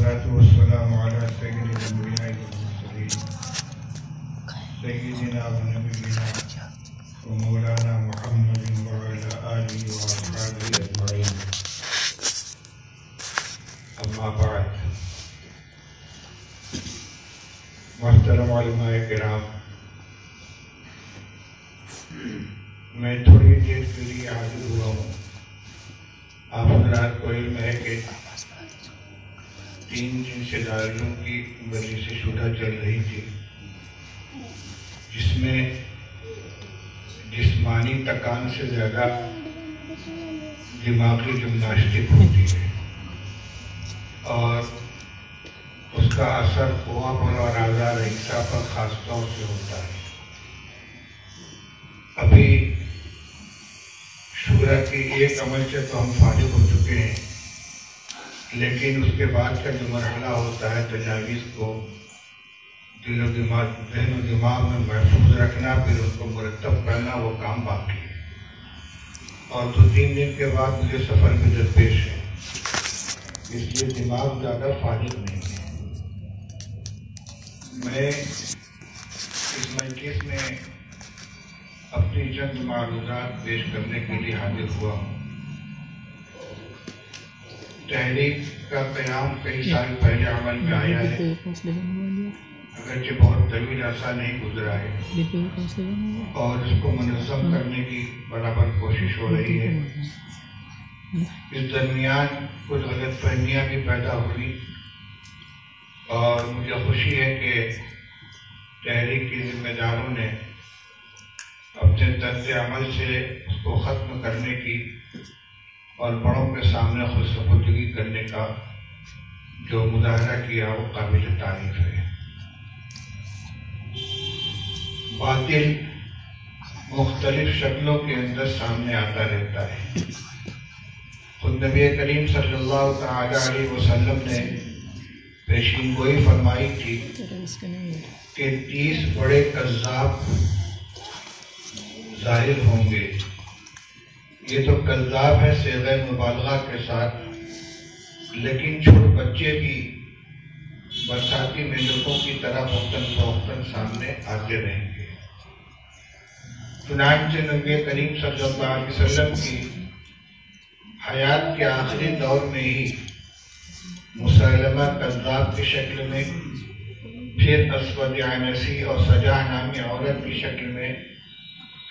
والصلاة والسلام على سيد الأنبياء والمرسلين سيدنا ونبينا ومولانا محمد وعلى آله وأصحابه أجمعين. أما بعد، محترم علماء کرام، میں تھوڑی دیر کے لیے حاضر ہوا ہوں. آپ حضرات کو علم ہے کہ 3 دن سے دارالعلوم کی مجلس شورا چل رہی تھی، جس میں جسمانی تکان سے زیادہ دماغی جمناسٹک ہوتی ہے اور اس کا اثر قوا پر اور اعضاء رئیسہ پر خاص طور سے ہوتا ہے. ابھی شورا کے ایک عمل سے تو ہم فارغ ہو چکے ہیں، لیکن اس کے بعد کا جو مرحلہ ہوتا ہے تجاویز کو دل و دماغ ذہن و دماغ میں محفوظ رکھنا، پھر ان کو مرتب کرنا، وہ کام باقی ہے. اور 2-3 دن کے بعد مجھے سفر میں درپیش ہے، اس لیے دماغ زیادہ فارغ نہیں ہے. میں اس مجلس میں اپنی چند معروضات پیش کرنے کے لیے حاضر ہوا ہوں. تحریک کا قیام کئی سال پہلے عمل میں آیا ہے، اگرچہ بہت طویل عرصہ نہیں گزرا ہے، اور اس کو منظم کرنے کی برابر کوشش ہو رہی ہے. اس درمیان کچھ غلط فہمیاں بھی پیدا ہوئی، اور مجھے خوشی ہے کہ تحریک کی ذمہ داروں نے اپنے طرز عمل سے اس کو ختم کرنے کی اور بڑوں کے سامنے خود سپردگی کرنے کا جو مظاہرہ کیا وہ قابل تعریف ہے. باطل مختلف شکلوں کے اندر سامنے آتا رہتا ہے. خود نبی کریم صلی اللہ تعالی علیہ وسلم نے پیشین گوئی فرمائی تھی کہ 30 بڑے کذاب ظاہر ہوں گے. یہ تو کذاب ہے صیغہ مبالغہ کے ساتھ، لیکن چھوٹے بچے بھی برساتی مینڈکوں کی طرح وقتاً فوقتاً سامنے آتے رہیں گے. چنانچہ نبی کریم صلی اللہ علیہ وسلم کی حیات کے آخری دور میں ہی مسلمہ کذاب کی شکل میں، پھر اسود عنسی اور سجا نامی عورت کی شکل میں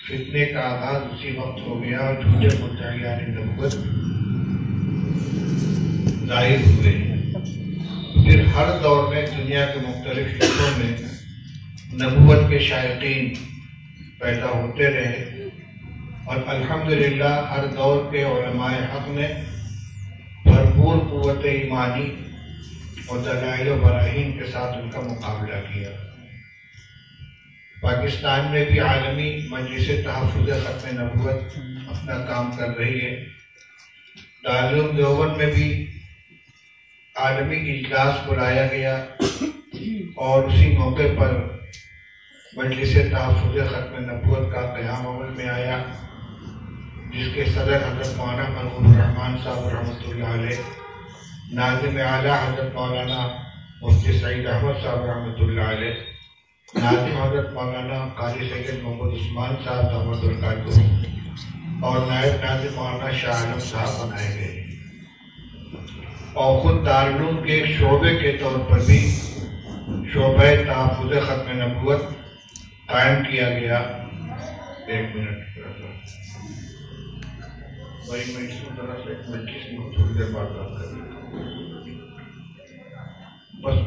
فتنے کا آغاز اسی وقت ہو گیا، اور جھوٹے مدعیان نبوت ظاہر ہوئے. پھر ہر دور میں دنیا کے مختلف حصوں میں نبوت کے شائقین پیدا ہوتے رہے، اور الحمدللہ ہر دور کے علماء حق نے بھرپور قوت ایمانی اور دلائل و براہین کے ساتھ ان کا مقابلہ کیا. پاکستان میں بھی عالمی مجلس تحفظ ختم نبوت اپنا کام کر رہی ہے. دارالعلوم دیوبند میں بھی عالمی اجلاس بلایا گیا، اور اسی موقع پر مجلس تحفظ ختم نبوت کا قیام عمل میں آیا، جس کے صدر حضرت مولانا مرحوم الرحمن صاحب رحمۃ اللہ علیہ، ناظم اعلیٰ حضرت مولانا مفتی سعید احمد صاحب رحمۃ اللہ علیہ، ناظم حضرت مولانا قاری سید محمد عثمان صاحب رحمۃ اللہ، اور نائب ناظم مولانا شاہ عالم صاحب بنائے گئے. اور خود دارالعلوم کے ایک شعبے کے طور پر بھی شعبہ تحفظ ختم نبوت قائم کیا گیا. ایک منٹ بھائی، میں اس کو ذرا سے مجلس میں تھوڑی دیر بعد بات کر لیتا ہوں. بس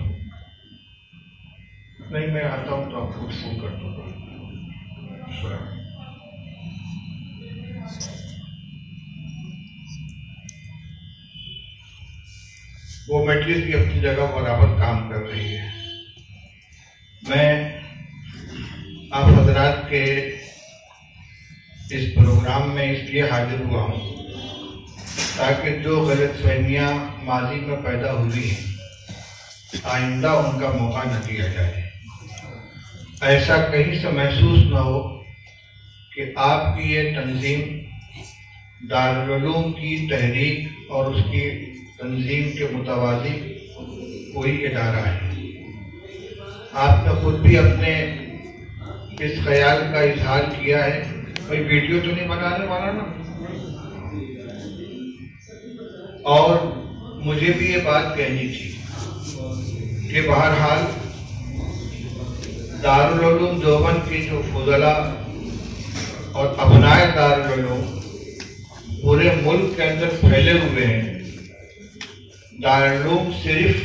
نہیں، میں آتا ہوں تو آپ کو فون کر دوں گا. وہ مجلس بھی اپنی جگہ برابر کام کر رہی ہے. میں آپ حضرات کے اس پروگرام میں اس لیے حاضر ہوا ہوں تاکہ جو غلط فہمیاں ماضی میں پیدا ہوئی ہیں آئندہ ان کا موقع نہ دیا جائے. ایسا کہیں سے محسوس نہ ہو کہ آپ کی یہ تنظیم دارالعلوم کی تحریک اور اس کی تنظیم کے متوازی کوئی ادارہ ہے۔ آپ نے خود بھی اپنے اس خیال کا اظہار کیا ہے، کوئی ویڈیو تو نہیں بنانے والا نا؟ اور مجھے بھی یہ بات کہنی تھی کہ بہرحال دارالعلوم دیوبند کے جو فضلاء اور ابنائے دارالعلوم پورے ملک کے اندر پھیلے ہوئے ہیں۔ دارالعلوم صرف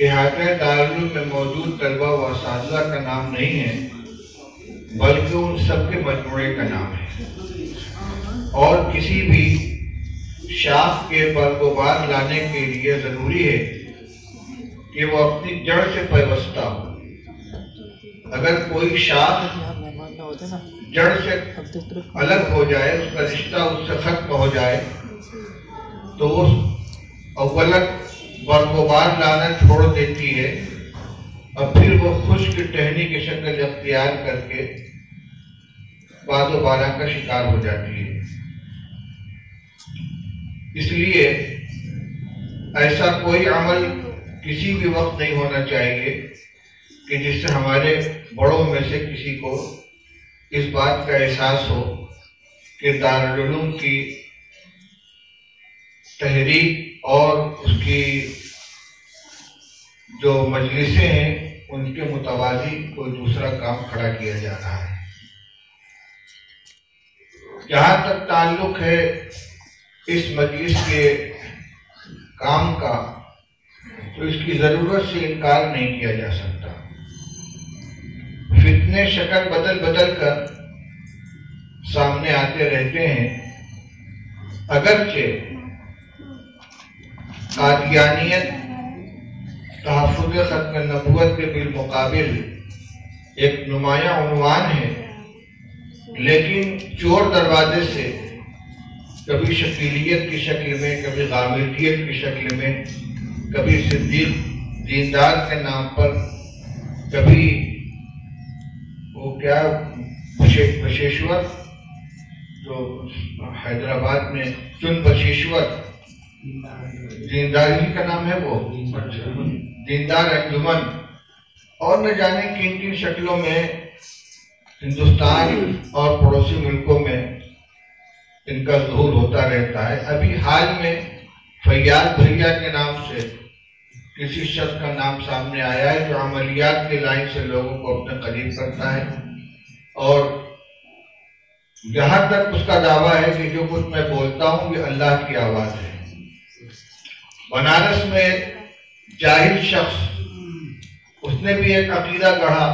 احاطہ دارالعلوم میں موجود طلبہ و اساتذہ کا نام نہیں ہے، بلکہ ان سب کے مجموعے کا نام ہے، اور کسی بھی شاخ کے برگ و بار لانے کے لیے ضروری ہے کہ وہ اپنی جڑ سے پیوستہ ہو۔ اگر کوئی شاخ جڑ سے الگ ہو جائے، اس کا رشتہ اس سے ختم ہو جائے، تو وہ اولاً برگ و بار لانا چھوڑ دیتی ہے، اور پھر وہ خشک ٹہنی کی شکل اختیار کر کے باد و بارہ کا شکار ہو جاتی ہے۔ اس لیے ایسا کوئی عمل کسی بھی وقت نہیں ہونا چاہیے کہ جس سے ہمارے بڑوں میں سے کسی کو اس بات کا احساس ہو کہ دارالعلوم کی تحریک اور اس کی جو مجلسیں ہیں ان کے متوازی کوئی دوسرا کام کھڑا کیا جا رہا ہے۔ جہاں تک تعلق ہے اس مجلس کے کام کا، تو اس کی ضرورت سے انکار نہیں کیا جا سکتا۔ فتنے شکل بدل بدل کر سامنے آتے رہتے ہیں، اگرچہ قادیانیت تحفظ ختم نبوت کے بالمقابل ایک نمایاں عنوان ہے، لیکن چور دروازے سے کبھی شکیلیت کی شکل میں، کبھی غامدیت کی شکل میں، کبھی صدیق دیندار کے نام پر، کبھی وہ کیا بشیشور جو حیدرآباد میں چن بشیشور دینداری کا نام ہے، وہ دیندار انجمن، اور نہ جانے کن کن شکلوں میں ہندوستان اور پڑوسی ملکوں میں ان کا ظہور ہوتا رہتا ہے۔ ابھی حال میں فیاض بھیا کے نام سے کسی شخص کا نام سامنے آیا ہے جو عملیات کے لائن سے لوگوں کو اپنے قریب کرتا ہے، اور یہاں تک اس کا دعویٰ ہے کہ جو کچھ میں بولتا ہوں یہ اللہ کی آواز ہے۔ بنارس میں جاہل شخص، اس نے بھی ایک عقیدہ گڑھا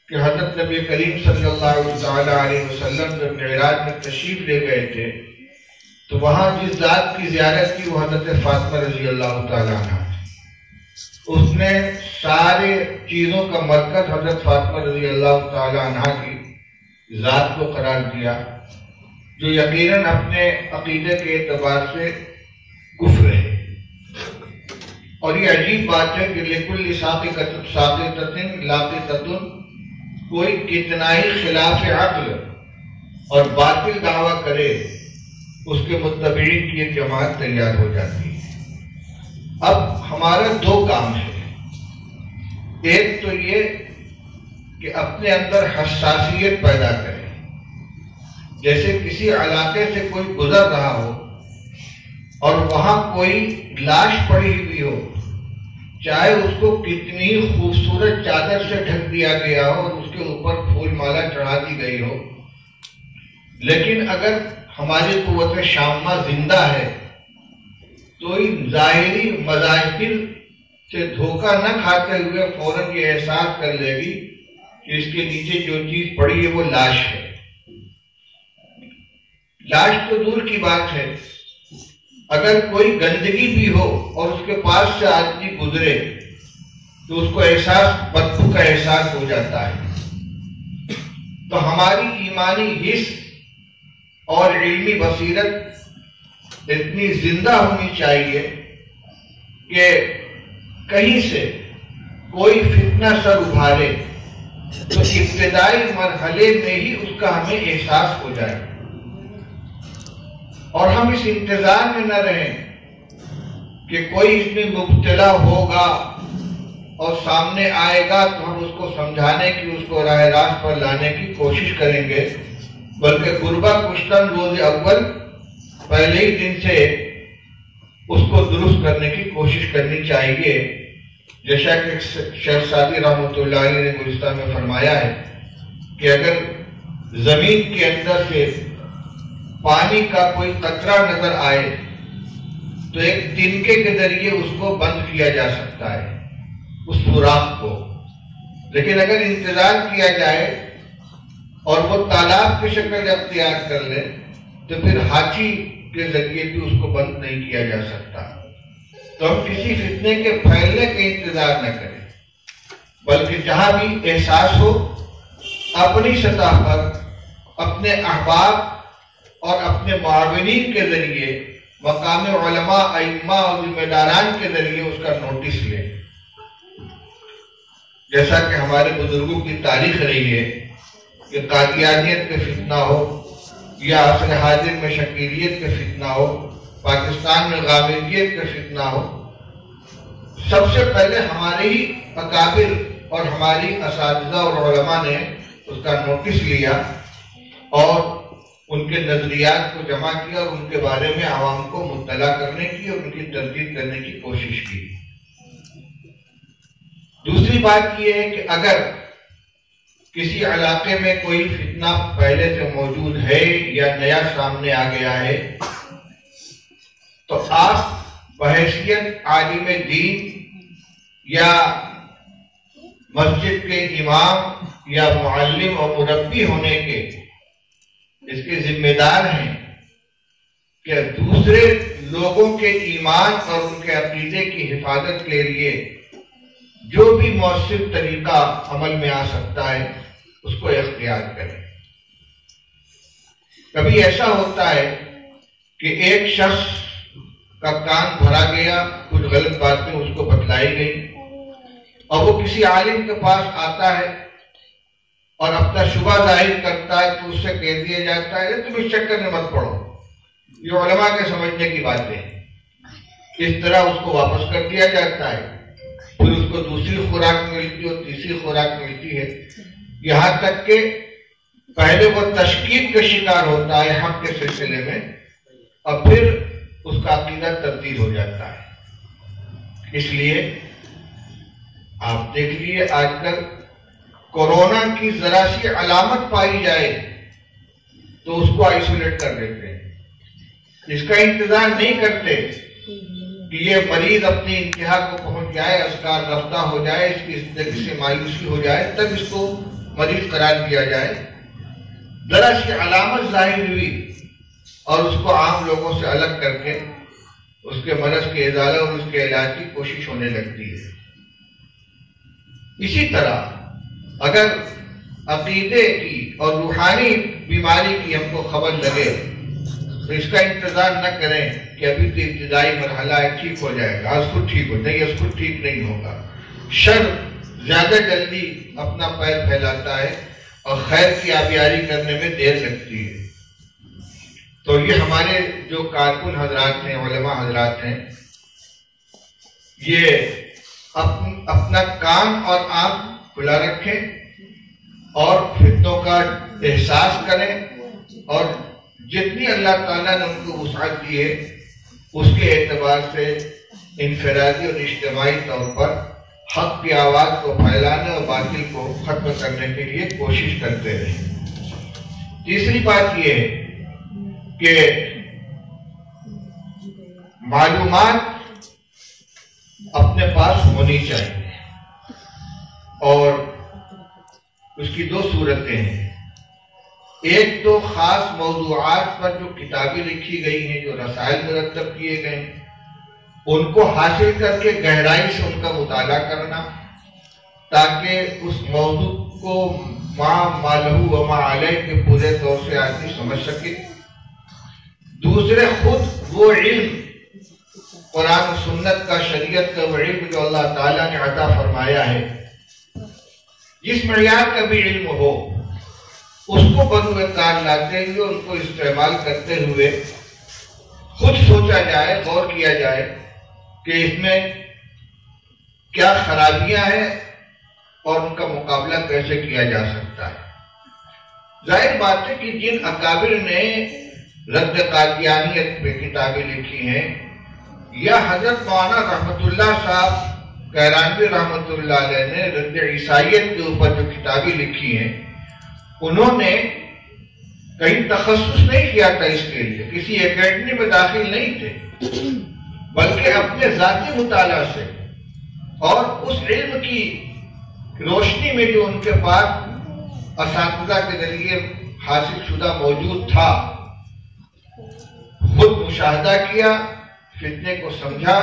کہ حضرت نبی کریم صلی اللہ علیہ وسلم جب معراج میں تشریف لے گئے تھے تو وہاں جس ذات کی زیارت کی وہ حضرت فاطمہ رضی اللہ تعالیٰ عنہ، اس نے سارے چیزوں کا مرکز حضرت فاطمہ رضی اللہ تعالیٰ عنہ کی ذات کو قرار دیا، جو یقیناً اپنے عقیدے کے اعتبار سے کفر ہے۔ اور یہ عجیب بات ہے کہ لِكُلِّ سَاقِطَةٍ لَاقِطَةٌ، کوئی کتنا ہی خلاف عقل اور باطل دعویٰ کرے، اس کے متبعین کی ایک جماعت تیار ہو جاتی ہے۔ اب ہمارا دو کام ہے، ایک تو یہ کہ اپنے اندر حساسیت پیدا کریں، جیسے کسی علاقے سے کوئی گزر رہا ہو اور وہاں کوئی لاش پڑی ہوئی ہو، چاہے اس کو کتنی خوبصورت چادر سے ڈھک دیا گیا ہو اور اس کے اوپر پھول مالا چڑھا دی گئی ہو، لیکن اگر ہماری قوت شامہ زندہ ہے تو ان ظاہری مظاہر سے دھوکہ نہ کھاتے ہوئے فوراً یہ احساس کر لے گی کہ اس کے نیچے جو چیز پڑی ہے وہ لاش ہے۔ لاش تو دور کی بات ہے، اگر کوئی گندگی بھی ہو اور اس کے پاس سے آدمی گزرے تو اس کو بدبو کا احساس ہو جاتا ہے۔ تو ہماری ایمانی حس اور علمی بصیرت اتنی زندہ ہونی چاہیے کہ کہیں سے کوئی فتنہ سر ابھارے تو ابتدائی مرحلے میں ہی اس کا ہمیں احساس ہو جائے، اور ہم اس انتظار میں نہ رہیں کہ کوئی اس میں مبتلا ہوگا اور سامنے آئے گا تو ہم اس کو سمجھانے کی، اس کو راہ راست پر لانے کی کوشش کریں گے، بلکہ غربہ کشتن روز اول پہلے ہی دن سے اس کو درست کرنے کی کوشش کرنی چاہیے۔ جیسا کہ شیخ سعدی رحمۃ اللہ علیہ نے گزشتہ میں فرمایا ہے کہ اگر زمین کے اندر سے پانی کا کوئی قطرہ نظر آئے تو ایک تنکے کے ذریعے اس کو بند کیا جا سکتا ہے، اس سوراخ کو، لیکن اگر انتظار کیا جائے اور وہ تالاب کی شکل اختیار کر لے تو پھر ہاتھی کے ذریعے بھی اس کو بند نہیں کیا جا سکتا۔ تو ہم کسی فتنے کے پھیلنے کا انتظار نہ کریں، بلکہ جہاں بھی احساس ہو اپنی سطح پر اپنے احباب اور اپنے معاونین کے ذریعے، مقام علماء، ائمہ اور ذمہ داران کے ذریعے اس کا نوٹس لیں۔ جیسا کہ ہمارے بزرگوں کی تاریخ رہی ہے کہ قادیانیت کا فتنہ ہو یا عصر حاضر میں شکیلیت کا فتنہ ہو، پاکستان میں غامدیت کا فتنہ ہو، سب سے پہلے ہمارے ہی اکابر اور ہماری اساتذہ اور علماء نے اس کا نوٹس لیا اور ان کے نظریات کو جمع کیا اور ان کے بارے میں عوام کو مطلع کرنے کی اور ان کی تردید کرنے کی کوشش کی۔ دوسری بات یہ ہے کہ اگر کسی علاقے میں کوئی فتنہ پہلے سے موجود ہے یا نیا سامنے آ گیا ہے تو آپ بحیثیت عالم دین یا مسجد کے امام یا معلم اور مربی ہونے کے اس کے ذمہ دار ہیں کہ دوسرے لوگوں کے ایمان اور ان کے عقیدے کی حفاظت کے لیے جو بھی مؤثر طریقہ عمل میں آ سکتا ہے اس کو اختیار کریں۔ کبھی ایسا ہوتا ہے کہ ایک شخص کا کان بھرا گیا، کچھ غلط باتیں اس کو بتلائی گئی اور وہ کسی عالم کے پاس آتا ہے اور اپنا شبہ ظاہر کرتا ہے تو اس سے کہہ دیا جاتا ہے تم اس چکر میں مت پڑو، یہ علماء کے سمجھنے کی باتیں ہیں۔ اس طرح اس کو واپس کر دیا جاتا ہے، پھر اس کو دوسری خوراک ملتی ہے اور تیسری خوراک ملتی ہے، یہاں تک کہ پہلے وہ تشکیک کا شکار ہوتا ہے حق کے سلسلے میں اور پھر اس کا عقیدہ تبدیل ہو جاتا ہے۔ اس لیے آپ دیکھ لیے آج کل کورونا کی ذرا سی علامت پائی جائے تو اس کو آئسولیٹ کر دیتے ہیں، اس کا انتظار نہیں کرتے کہ یہ مریض اپنی انتہا کو پہنچ جائے، اسکار رفتہ ہو جائے، اس کی زندگی سے مایوسی ہو جائے تب اس کو مریض قرار دیا جائے۔ ذرا سی علامت ظاہر ہوئی اور اس کو عام لوگوں سے الگ کر کے اس کے مرض کے ازالہ اور اس کے علاج کی کوشش ہونے لگتی ہے۔ اسی طرح اگر عقیدے کی اور روحانی بیماری کی ہم کو خبر لگے تو اس کا انتظار نہ کریں کہ ابھی تو ابتدائی مرحلہ ہے، ٹھیک ہو جائے گا، اس کو ٹھیک ہو نہیں، اس کو ٹھیک نہیں ہوگا۔ شر زیادہ جلدی اپنا پیر پھیلاتا ہے اور خیر کی آبیاری کرنے میں دیر لگتی ہے۔ تو یہ ہمارے جو کارکن حضرات ہیں، علماء حضرات ہیں، یہ اپنا کان اور آنکھ کھلا رکھیں اور فتنوں کا احساس کریں اور جتنی اللہ تعالیٰ نے ان کو وسعت دی ہے اس کے اعتبار سے انفرادی اور اجتماعی طور پر حق کی آواز کو پھیلانے اور باطل کو ختم کرنے کے لیے کوشش کرتے رہیں۔ تیسری بات یہ ہے کہ معلومات اپنے پاس ہونی چاہیے اور اس کی دو صورتیں ہیں۔ ایک تو خاص موضوعات پر جو کتابیں لکھی گئی ہیں، جو رسائل مرتب کیے گئے ہیں، ان کو حاصل کر کے گہرائی سے ان کا مطالعہ کرنا تاکہ اس موضوع کو ما لہو و ما علیہ کے پورے طور سے آدمی سمجھ سکے۔ دوسرے خود وہ علم، قرآن و سنت کا، شریعت کا وہ علم جو اللہ تعالیٰ نے عطا فرمایا ہے، جس معیار کا بھی علم ہو، اس کو بروئے کار لاتے ہوئے ان کو استعمال کرتے ہوئے خود سوچا جائے، غور کیا جائے کہ اس میں کیا خرابیاں ہیں اور ان کا مقابلہ کیسے کیا جا سکتا ہے۔ ظاہر بات ہے کہ جن اکابر نے رد قادیانیت پہ کتابیں لکھی ہیں، یا حضرت مولانا رحمت اللہ صاحب کیرانوی رحمت اللہ علیہ نے رد عیسائیت کے اوپر جو کتابیں لکھی ہیں، انہوں نے کہیں تخصص نہیں کیا تھا اس کے لیے، کسی اکیڈمی میں داخل نہیں تھے، بلکہ اپنے ذاتی مطالعہ سے اور اس علم کی روشنی میں جو ان کے پاس اساتذہ کے ذریعے حاصل شدہ موجود تھا، خود مشاہدہ کیا، فتنے کو سمجھا،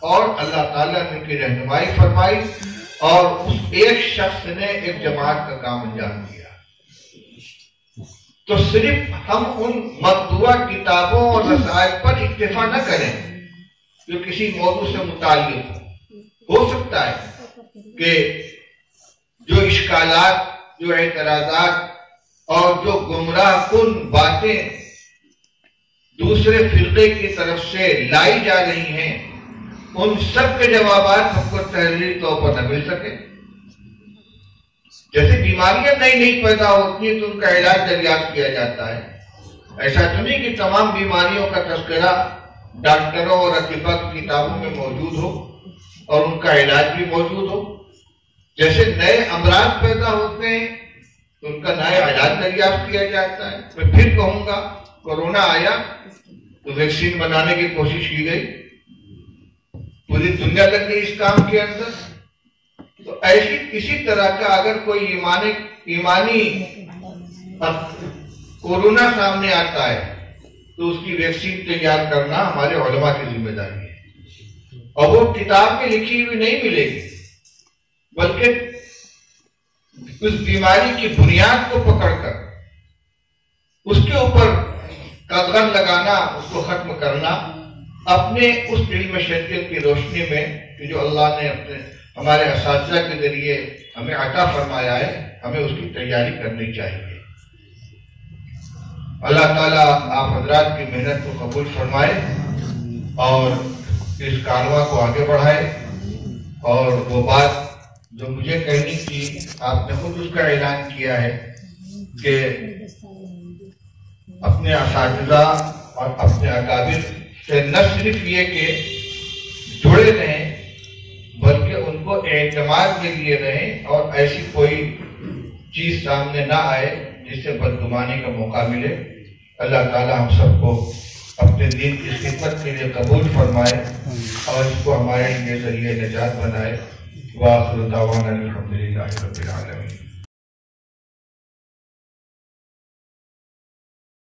اور اللہ تعالیٰ نے ان کی رہنمائی فرمائی، اور اس ایک شخص نے ایک جماعت کا کام انجام دیا۔ تو صرف ہم ان مطبوعہ کتابوں اور رسائل پر اکتفا نہ کریں جو کسی موضوع سے متعلق ہو سکتا ہے کہ جو اشکالات، جو اعتراضات اور جو گمراہ کن باتیں دوسرے فرقے کی طرف سے لائی جا رہی ہیں، ان سب کے جوابات ہم کو تحریری طور پر نہ مل سکے۔ جیسے بیماریاں نئی نئی پیدا ہوتی ہیں تو ان کا علاج دریافت کیا جاتا ہے، ایسا تو نہیں کہ تمام بیماریوں کا تذکرہ ڈاکٹروں اور اطباء کی کتابوں میں موجود ہو اور ان کا علاج بھی موجود ہو۔ جیسے نئے امراض پیدا ہوتے ہیں تو ان کا نیا علاج دریافت کیا جاتا ہے۔ میں پھر کہوں گا، کورونا آیا تو ویکسین بنانے کی کوشش کی گئی، پوری دنیا لگ گئی اس کام کے اندر۔ تو ایسی کسی طرح کا اگر کوئی ایمانی کورونا سامنے آتا ہے تو اس کی ویکسین تیار کرنا ہمارے علماء کی ذمہ داری ہے، اور وہ کتاب میں لکھی ہوئی نہیں ملے گی، بلکہ اس بیماری کی بنیاد کو پکڑ کر اس کے اوپر قدغن لگانا، اس کو ختم کرنا، اپنے اس علم شریعت کی روشنی میں کہ جو اللہ نے اپنے ہمارے اساتذہ کے ذریعے ہمیں عطا فرمایا ہے، ہمیں اس کی تیاری کرنی چاہیے۔ اللہ تعالیٰ آپ حضرات کی محنت کو قبول فرمائے اور اس کارواں کو آگے بڑھائے، اور وہ بات جو مجھے کہنی تھی آپ نے خود اس کا اعلان کیا ہے کہ اپنے اساتذہ اور اپنے اکابر سے نہ صرف یہ کہ جڑے رہیں بلکہ ان کو اعتماد کے لیے رہیں، اور ایسی کوئی چیز سامنے نہ آئے جس سے بدگمانی کا موقع ملے۔ اللہ تعالی ہم سب کو اپنے دین کی خدمت کے لیے قبول فرمائے اور اس کو ہمارے لیے ذریعہ نجات بنائے۔ وآخر دعوانا الحمدللہ رب العالمین۔